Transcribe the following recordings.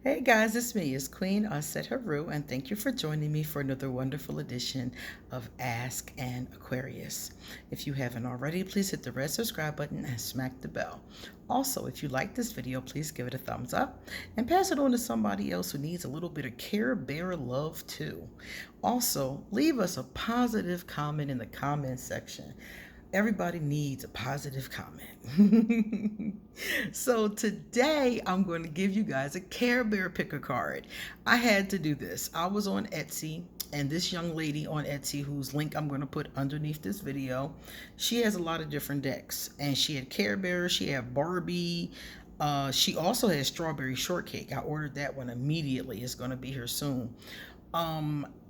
Hey guys, it's me, it's Queen Aset Haru, and thank you for joining me for another wonderful edition of Ask an Aquarius. If you haven't already, please hit the red subscribe button and smack the bell. Also, if you like this video, please give it a thumbs up and pass it on to somebody else who needs a little bit of Care Bear love too. Also, leave us a positive comment in the comment section. Everybody needs a positive comment. So today I'm going to give you guys a Care Bear picker card. I had to do this. I was on Etsy, and this young lady on Etsy, whose link I'm going to put underneath this video, she has a lot of different decks, and she had Care Bear, she had Barbie, she also has Strawberry Shortcake. I ordered that one immediately. It's going to be here soon.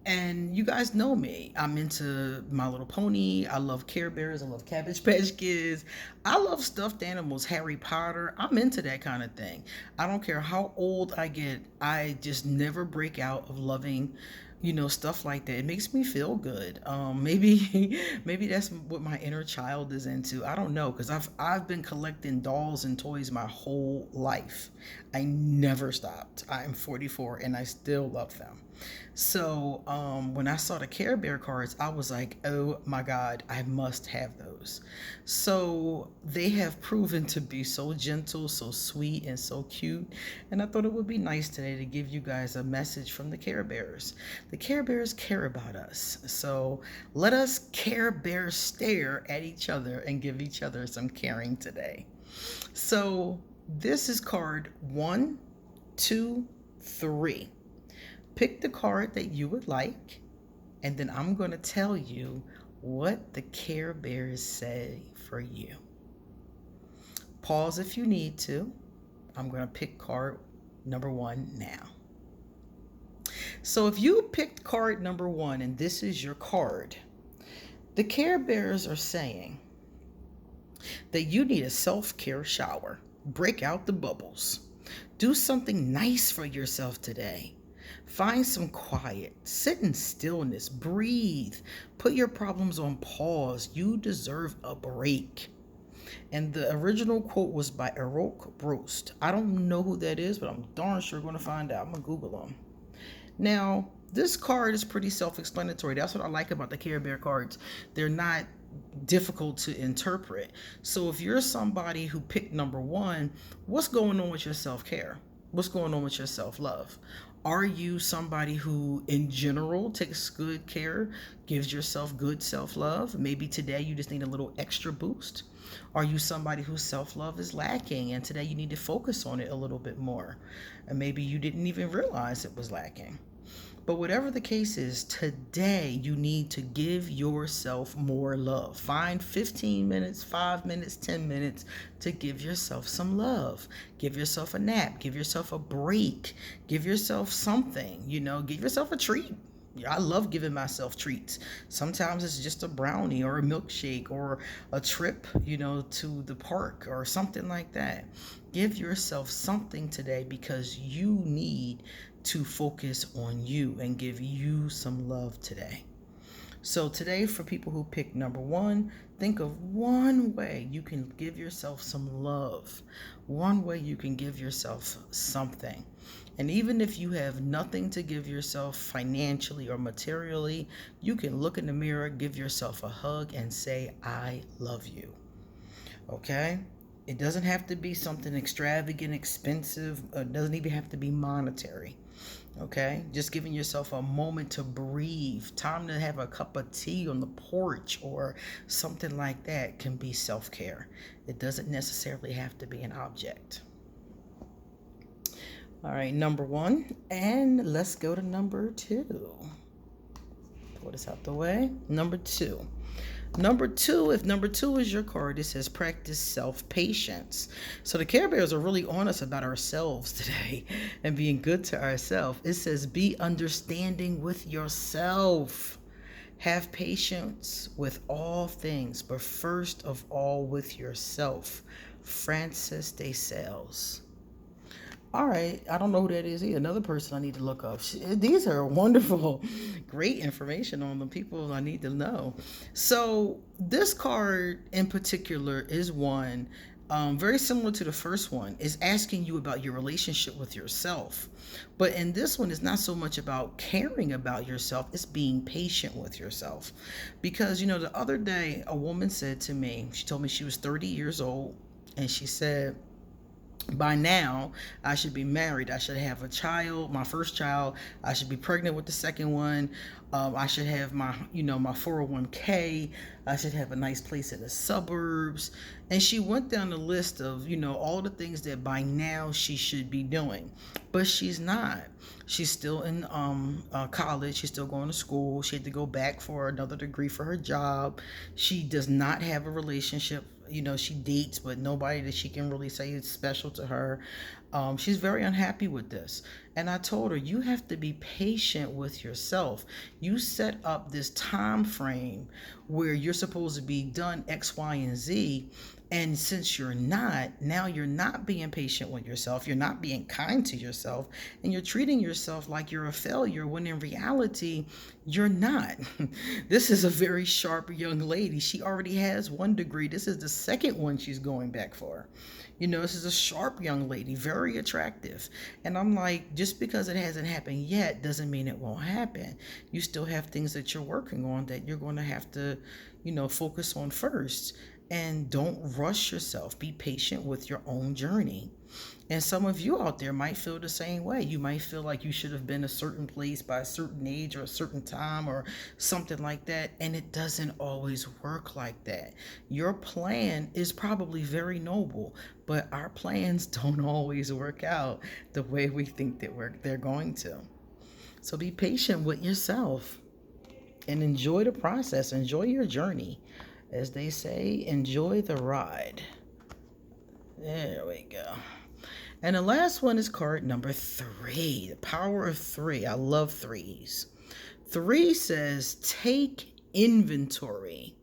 And you guys know me. I'm into My Little Pony. I love CareBearz. I love Cabbage Patch Kids. I love stuffed animals, Harry Potter. I'm into that kind of thing. I don't care how old I get. I just never break out of loving, stuff like that. It makes me feel good. Maybe that's what my inner child is into. I don't know, because I've been collecting dolls and toys my whole life. I never stopped. I'm 44 and I still love them. So when I saw the Care Bear cards, I was like, oh my God, I must have those. So they have proven to be so gentle, so sweet, and so cute. And I thought it would be nice today to give you guys a message from the Care Bears. The Care Bears care about us. So let us Care Bear stare at each other and give each other some caring today. So this is card 1, 2, 3. Pick the card that you would like, and then I'm going to tell you what the Care Bears say for you. Pause if you need to. I'm going to pick card number 1 now. So if you picked card number 1 and this is your card, the Care Bears are saying that you need a self-care shower. Break out the bubbles. Do something nice for yourself today. Find some quiet, sit in stillness, breathe, put your problems on pause. You deserve a break. And the original quote was by Ronald Clark. I don't know who that is, but I'm darn sure going to find out. I'm going to Google him. Now, this card is pretty self-explanatory. That's what I like about the Care Bear cards. They're not difficult to interpret. So if you're somebody who picked number 1, what's going on with your self-care? What's going on with your self-love? Are you somebody who, in general, takes good care, gives yourself good self-love? Maybe today you just need a little extra boost. Are you somebody whose self-love is lacking and today you need to focus on it a little bit more? And maybe you didn't even realize it was lacking. But whatever the case is, today you need to give yourself more love. Find 15 minutes, 5 minutes, 10 minutes to give yourself some love. Give yourself a nap. Give yourself a break. Give yourself something, give yourself a treat. I love giving myself treats. Sometimes it's just a brownie or a milkshake or a trip, to the park or something like that. Give yourself something today because you need to focus on you and give you some love today. So today, for people who pick number 1, think of one way you can give yourself some love. One way you can give yourself something. And even if you have nothing to give yourself financially or materially, you can look in the mirror, give yourself a hug, and say, I love you. Okay? It doesn't have to be something extravagant, expensive. It doesn't even have to be monetary. Okay? Just giving yourself a moment to breathe, time to have a cup of tea on the porch or something like that can be self-care. It doesn't necessarily have to be an object. All right, number 1, and let's go to number 2. Pull this out the way. Number 2. Number 2, if number 2 is your card, it says practice self-patience. So the Care Bears are really on us about ourselves today and being good to ourselves. It says be understanding with yourself. Have patience with all things, but first of all with yourself. Francis de Sales. All right, I don't know who that is either. Another person I need to look up. These are wonderful, great information on the people I need to know. So this card in particular is one very similar to the first one, is asking you about your relationship with yourself. But in this one, it's not so much about caring about yourself, it's being patient with yourself. Because, the other day, a woman said to me, she told me she was 30 years old, and she said, by now I should be married, I should have a child, my first child, I should be pregnant with the second one, I should have my 401k, I should have a nice place in the suburbs. And she went down the list of all the things that by now she should be doing, but she's not. She's still in college. She's still going to school. She had to go back for another degree for her job. She does not have a relationship. She dates, but nobody that she can really say is special to her. She's very unhappy with this. And I told her, you have to be patient with yourself. You set up this time frame where you're supposed to be done X, Y, and Z. And since you're not, now you're not being patient with yourself. You're not being kind to yourself. And you're treating yourself like you're a failure when in reality, you're not. This is a very sharp young lady. She already has one degree. This is the second one she's going back for. This is a sharp young lady, very attractive. And I'm like, just because it hasn't happened yet doesn't mean it won't happen. You still have things that you're working on that you're going to have to, focus on first. And don't rush yourself. Be patient with your own journey. And some of you out there might feel the same way. You might feel like you should have been a certain place by a certain age or a certain time or something like that. And it doesn't always work like that. Your plan is probably very noble, but our plans don't always work out the way we think that they're going to. So be patient with yourself and enjoy the process. Enjoy your journey. As they say, enjoy the ride. There we go. And the last one is card number 3, the power of 3. I love 3s. 3 says, take inventory.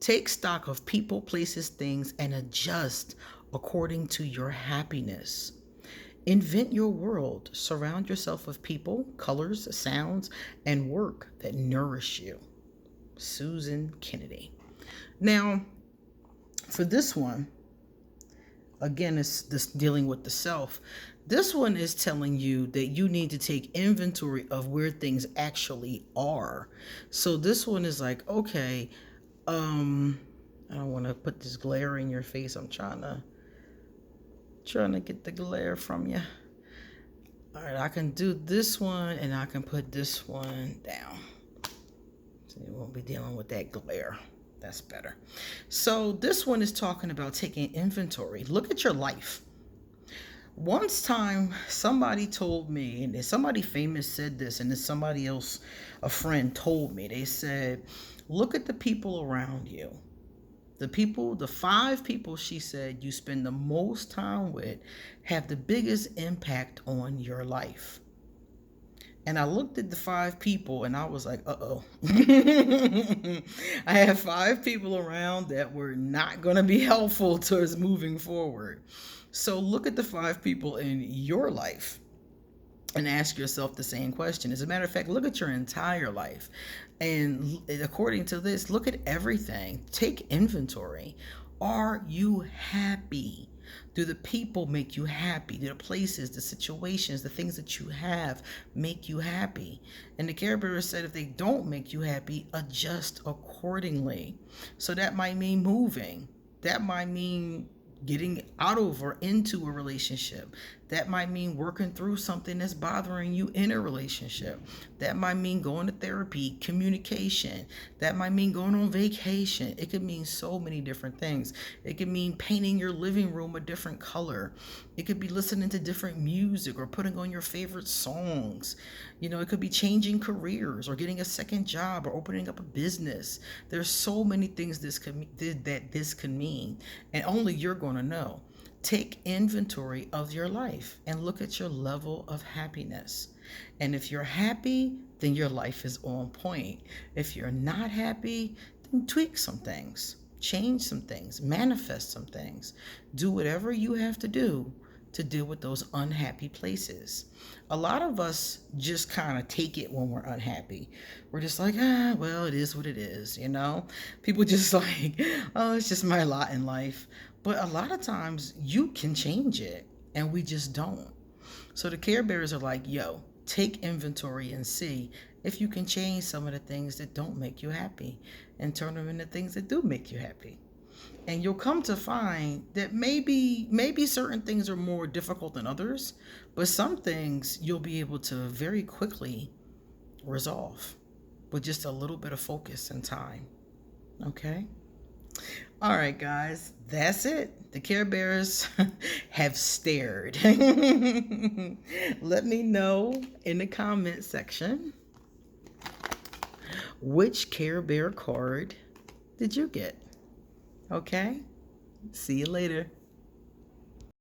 Take stock of people, places, things, and adjust according to your happiness. Invent your world. Surround yourself with people, colors, sounds, and work that nourish you. Susan Kennedy. Now, for this one, again, it's this dealing with the self. This one is telling you that you need to take inventory of where things actually are. So this one is like, okay, I don't want to put this glare in your face. I'm trying to get the glare from you. All right, I can do this one and I can put this one down. So you won't be dealing with that glare. That's better. So this one is talking about taking inventory. Look at your life. Once time, somebody told me, and somebody famous said this, and then somebody else, a friend, told me. They said, look at the people around you. The 5 people, she said, you spend the most time with have the biggest impact on your life. And I looked at the 5 people and I was like, uh-oh. I have 5 people around that were not going to be helpful towards moving forward. So look at the 5 people in your life and ask yourself the same question. As a matter of fact, look at your entire life. And according to this, look at everything. Take inventory. Are you happy? Do the people make you happy? Do the places, the situations, the things that you have make you happy? And the CareBearz said if they don't make you happy, adjust accordingly. So that might mean moving. That might mean getting out of or into a relationship. That might mean working through something that's bothering you in a relationship. That might mean going to therapy, communication. That might mean going on vacation. It could mean so many different things. It could mean painting your living room a different color. It could be listening to different music or putting on your favorite songs. It could be changing careers or getting a second job or opening up a business. There's so many things this can mean, and only you're going to know. Take inventory of your life and look at your level of happiness. And if you're happy, then your life is on point. If you're not happy, then tweak some things, change some things, manifest some things. Do whatever you have to do to deal with those unhappy places. A lot of us just kind of take it when we're unhappy. We're just like, well, it is what it is, People just like, oh, it's just my lot in life. But a lot of times you can change it and we just don't. So the Care Bears are like, yo, take inventory and see if you can change some of the things that don't make you happy and turn them into things that do make you happy. And you'll come to find that maybe certain things are more difficult than others, but some things you'll be able to very quickly resolve with just a little bit of focus and time. Okay? All right, guys, that's it. The Care Bears have stared. Let me know in the comment section, which Care Bear card did you get? Okay? See you later.